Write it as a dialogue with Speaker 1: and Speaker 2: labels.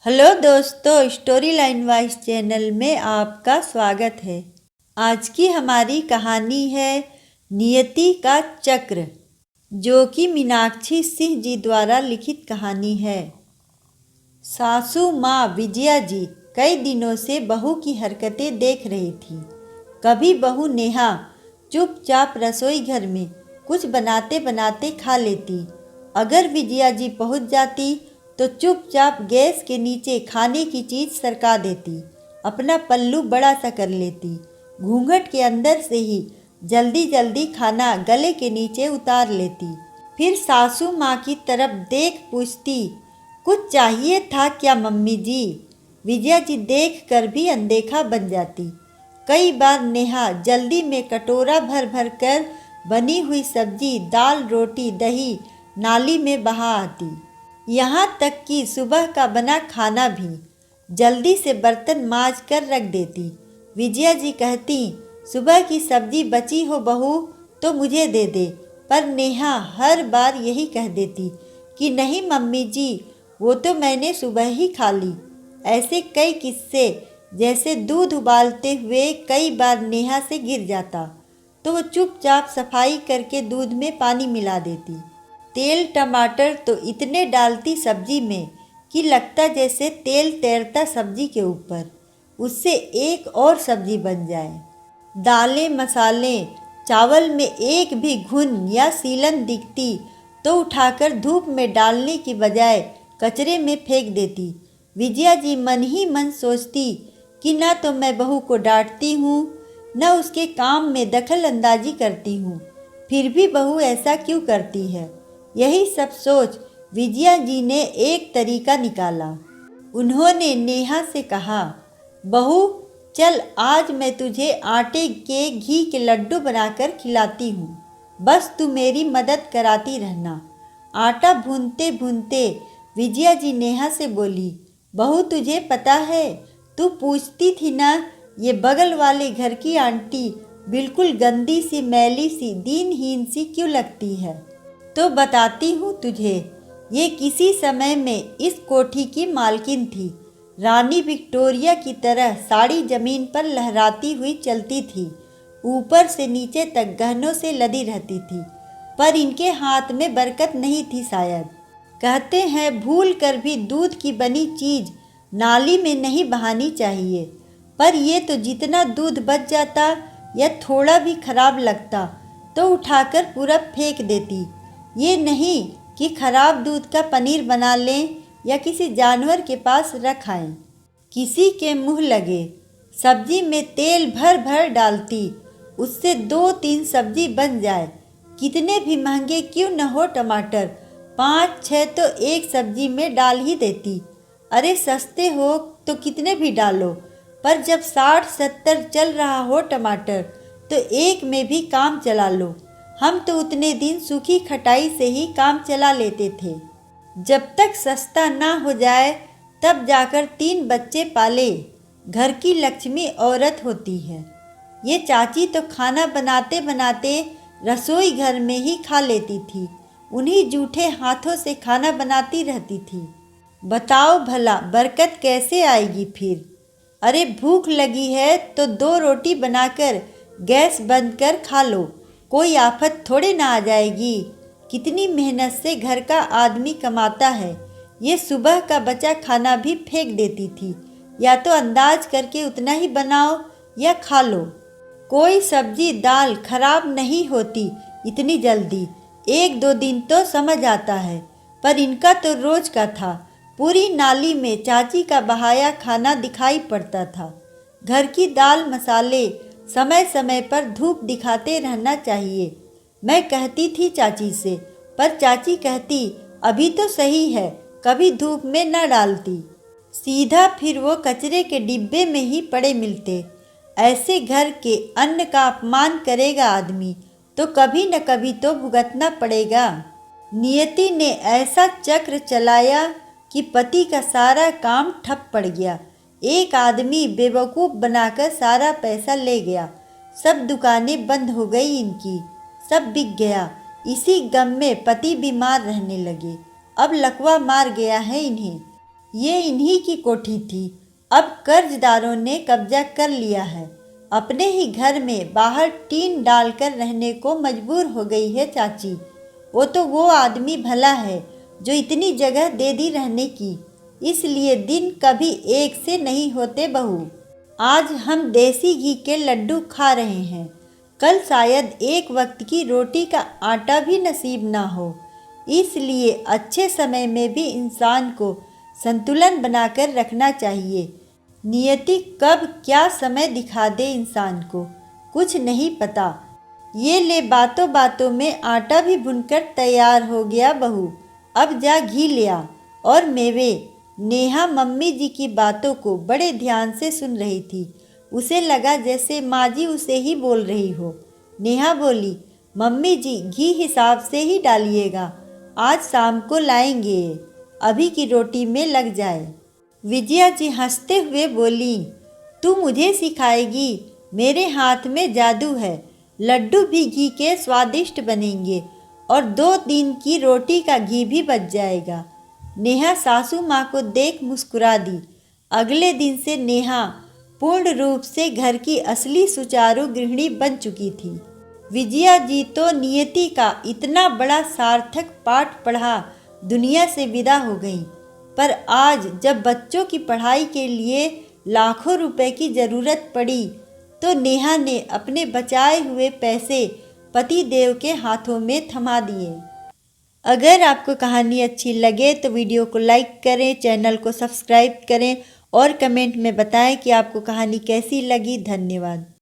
Speaker 1: Hello दोस्तों, story line wise channel में आपका स्वागत है। आज की हमारी कहानी है नियति का चक्र, जो कि मीनाक्षी सिंह जी द्वारा लिखित कहानी है। सासू माँ विजया जी कई दिनों से बहू की हरकतें देख रही थी। कभी बहू नेहा चुपचाप रसोई घर में कुछ बनाते बनाते खा लेती। अगर विजया जी पहुँच जाती तो चुपचाप गैस के नीचे खाने की चीज़ सरका देती, अपना पल्लू बड़ा सा कर लेती, घूंघट के अंदर से ही जल्दी जल्दी खाना गले के नीचे उतार लेती। फिर सासू माँ की तरफ देख पूछती, कुछ चाहिए था क्या मम्मी जी? विजया जी देख कर भी अनदेखा बन जाती। कई बार नेहा जल्दी में कटोरा भर भर कर बनी हुई सब्जी, दाल, रोटी, दही नाली में बहा आती। यहाँ तक कि सुबह का बना खाना भी जल्दी से बर्तन मांज कर रख देती। विजया जी कहती, सुबह की सब्जी बची हो बहू तो मुझे दे दे, पर नेहा हर बार यही कह देती कि नहीं मम्मी जी, वो तो मैंने सुबह ही खा ली। ऐसे कई किस्से, जैसे दूध उबालते हुए कई बार नेहा से गिर जाता तो वो चुपचाप सफाई करके दूध में पानी मिला देती। तेल टमाटर तो इतने डालती सब्जी में कि लगता जैसे तेल तैरता सब्जी के ऊपर, उससे एक और सब्जी बन जाए। दालें मसाले चावल में एक भी घुन या सीलन दिखती तो उठाकर धूप में डालने की बजाय कचरे में फेंक देती। विजया जी मन ही मन सोचती कि न तो मैं बहू को डांटती हूँ, न उसके काम में दखल अंदाजी करती हूँ, फिर भी बहू ऐसा क्यों करती है। यही सब सोच विजया जी ने एक तरीका निकाला। उन्होंने नेहा से कहा, बहू चल, आज मैं तुझे आटे के घी के लड्डू बनाकर खिलाती हूँ, बस तू मेरी मदद कराती रहना। आटा भूनते भूनते विजया जी नेहा से बोली, बहू तुझे पता है, तू पूछती थी ना ये बगल वाले घर की आंटी बिल्कुल गंदी सी, मैली सी, दीनहीन सी क्यों लगती है? तो बताती हूँ तुझे, ये किसी समय में इस कोठी की मालकिन थी। रानी विक्टोरिया की तरह साड़ी जमीन पर लहराती हुई चलती थी, ऊपर से नीचे तक गहनों से लदी रहती थी, पर इनके हाथ में बरकत नहीं थी शायद। कहते हैं भूल कर भी दूध की बनी चीज़ नाली में नहीं बहानी चाहिए, पर ये तो जितना दूध बच जाता या थोड़ा भी खराब लगता तो उठाकर पूरा फेंक देती। ये नहीं कि खराब दूध का पनीर बना लें या किसी जानवर के पास रख आएं। किसी के मुंह लगे सब्जी में तेल भर भर डालती, उससे 2-3 सब्जी बन जाए। कितने भी महंगे क्यों न हो टमाटर, 5-6 तो एक सब्जी में डाल ही देती। अरे सस्ते हो तो कितने भी डालो, पर जब 60-70 चल रहा हो टमाटर तो एक में भी काम चला लो। हम तो उतने दिन सूखी खटाई से ही काम चला लेते थे। जब तक सस्ता ना हो जाए तब जाकर 3 बच्चे पाले। घर की लक्ष्मी औरत होती है। ये चाची तो खाना बनाते बनाते रसोई घर में ही खा लेती थी, उन्हीं जूठे हाथों से खाना बनाती रहती थी। बताओ भला बरकत कैसे आएगी फिर? अरे भूख लगी है तो 2 रोटी बनाकर गैस बंद कर खा लो, कोई आफत थोड़े ना आ जाएगी। कितनी मेहनत से घर का आदमी कमाता है, ये सुबह का बचा खाना भी फेंक देती थी। या तो अंदाज करके उतना ही बनाओ या खा लो। कोई सब्जी दाल खराब नहीं होती इतनी जल्दी, 1-2 दिन तो समझ आता है, पर इनका तो रोज का था। पूरी नाली में चाची का बहाया खाना दिखाई पड़ता था। घर की दाल मसाले समय समय पर धूप दिखाते रहना चाहिए, मैं कहती थी चाची से, पर चाची कहती अभी तो सही है, कभी धूप में न डालती। सीधा फिर वो कचरे के डिब्बे में ही पड़े मिलते। ऐसे घर के अन्न का अपमान करेगा आदमी तो कभी न कभी तो भुगतना पड़ेगा। नियति ने ऐसा चक्र चलाया कि पति का सारा काम ठप पड़ गया। एक आदमी बेवकूफ़ बनाकर सारा पैसा ले गया, सब दुकानें बंद हो गई इनकी, सब बिक गया। इसी गम में पति बीमार रहने लगे, अब लकवा मार गया है इन्हें। ये इन्हीं की कोठी थी। अब कर्जदारों ने कब्जा कर लिया है। अपने ही घर में बाहर टीन डालकर रहने को मजबूर हो गई है चाची। वो आदमी भला है जो इतनी जगह दे दी रहने की, इसलिए दिन कभी एक से नहीं होते बहू। आज हम देसी घी के लड्डू खा रहे हैं, कल शायद एक वक्त की रोटी का आटा भी नसीब ना हो। इसलिए अच्छे समय में भी इंसान को संतुलन बनाकर रखना चाहिए। नियति कब क्या समय दिखा दे इंसान को कुछ नहीं पता। ये ले बातों बातों में आटा भी भुनकर तैयार हो गया बहू। अब जा घी ले आ और मेवे। नेहा मम्मी जी की बातों को बड़े ध्यान से सुन रही थी। उसे लगा जैसे माँ जी उसे ही बोल रही हो। नेहा बोली, मम्मी जी घी हिसाब से ही डालिएगा, आज शाम को लाएंगे, अभी की रोटी में लग जाए। विजया जी हंसते हुए बोली, तू मुझे सिखाएगी? मेरे हाथ में जादू है, लड्डू भी घी के स्वादिष्ट बनेंगे और 2 दिन की रोटी का घी भी बच जाएगा। नेहा सासू माँ को देख मुस्कुरा दी। अगले दिन से नेहा पूर्ण रूप से घर की असली सुचारू गृहिणी बन चुकी थी। विजया जी तो नियति का इतना बड़ा सार्थक पाठ पढ़ा दुनिया से विदा हो गई, पर आज जब बच्चों की पढ़ाई के लिए लाखों रुपए की ज़रूरत पड़ी तो नेहा ने अपने बचाए हुए पैसे पति देव के हाथों में थमा दिए। अगर आपको कहानी अच्छी लगे तो वीडियो को लाइक करें, चैनल को सब्सक्राइब करें और कमेंट में बताएं कि आपको कहानी कैसी लगी। धन्यवाद।